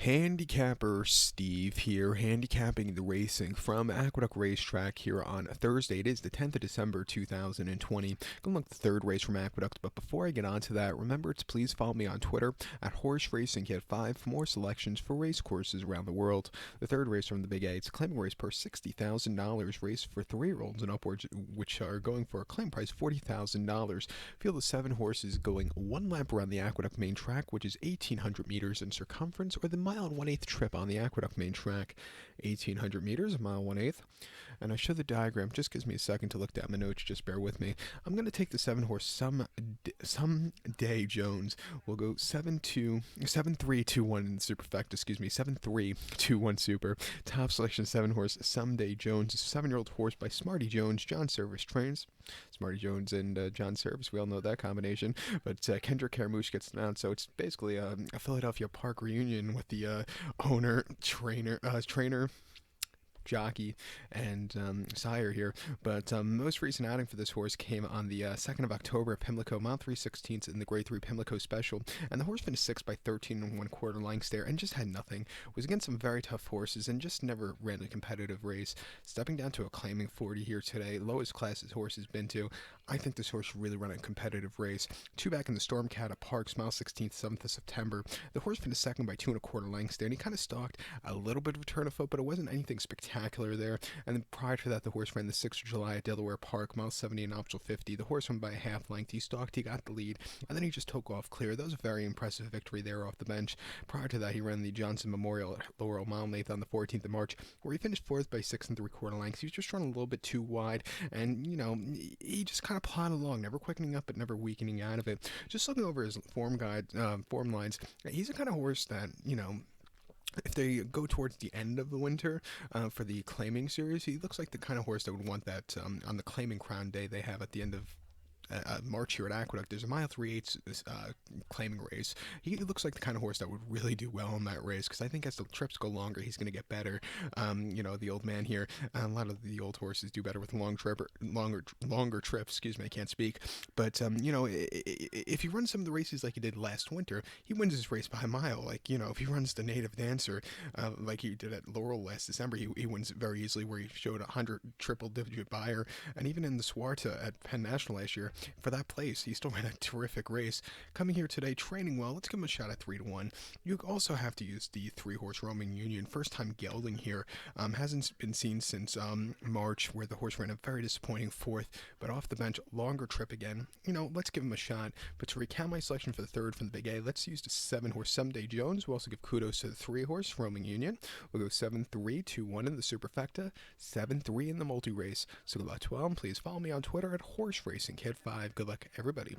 Handicapper Steve here, handicapping the racing from Aqueduct Racetrack here on Thursday. It is the 10th of December 2020. Gonna look at the third race from Aqueduct, but before I get on to that, remember to please follow me on Twitter at Horse Racing Kid 5 for more selections for race courses around the world. The third race from the Big A, it's a claiming race per $60,000 race for 3-year-olds and upwards, which are going for a claim price $40,000. Field of 7 horses going one lap around the Aqueduct main track, which is 1,800 meters in circumference, or the mile and 1/8 trip on the Aqueduct main track. 1,800 meters, a mile 1/8. And I show the diagram. Just gives me a second to look down my notes. Just bear with me. I'm going to take the 7-horse Someday Jones. We'll go 7-3-2-1 in the superfecta. Excuse me, 7-3-2-1 super. Top selection 7-horse Someday Jones. 7-year-old horse by Smarty Jones. John Service trains. Smarty Jones and John Service. We all know that combination. But Kendrick Caramouche gets announced. So it's basically a Philadelphia Park reunion with the owner, trainer, jockey, and sire here. But most recent outing for this horse came on the 2nd of October at Pimlico, mile 3/16 in the Grade 3 Pimlico Special, and the horse finished 6th by 13 1/4 lengths there, and just had nothing. Was against some very tough horses, and just never ran a competitive race. Stepping down to a claiming 40 here today, lowest class his horse has been to. I think this horse really run a competitive race. 2 back in the Stormcat at Parks, mile 16th, 7th of September. The horse finished 2nd by 2 1/4 lengths there, and he kind of stalked a little bit of a turn of foot, but it wasn't anything spectacular there. And then prior to that, the horse ran the 6th of July at Delaware Park, mile 70 and optional 50. The horse won by a half length. He stalked, he got the lead, and then he just took off clear. That was a very impressive victory there off the bench. Prior to that, he ran the Johnson Memorial at Laurel, mile 8th on the 14th of March, where he finished 4th by 6 3/4 lengths. He was just running a little bit too wide, and, he just kind of plodded along, never quickening up, but never weakening out of it. Just looking over his form lines, he's the kind of horse that, if they go towards the end of the winter for the claiming series, he looks like the kind of horse that would want that on the claiming crown day they have at the end of March here at Aqueduct. There's a mile 3/8 claiming race. He looks like the kind of horse that would really do well in that race, because I think as the trips go longer, he's going to get better. The old man here, a lot of the old horses do better with longer trips. Excuse me, I can't speak. But if he runs some of the races like he did last winter, he wins his race by a mile. Like, if he runs the Native Dancer like he did at Laurel last December, he wins very easily, where he showed 100 triple-digit buyer. And even in the Swarta at Penn National last year, for that place, he still ran a terrific race. Coming here today, training well. Let's give him a shot at 3-1. You also have to use the 3-horse Roaming Union. First time gelding here. Hasn't been seen since March, where the horse ran a very disappointing 4th, but off the bench, longer trip again. Let's give him a shot. But to recount my selection for the third from the Big A, let's use the 7-horse Someday Jones. We'll also give kudos to the 3-horse Roaming Union. We'll go 7-3-2-1 in the superfecta, 7-3 in the multi-race. So good luck to all, and please follow me on Twitter at Horse Racing Kid 5. Good luck, everybody.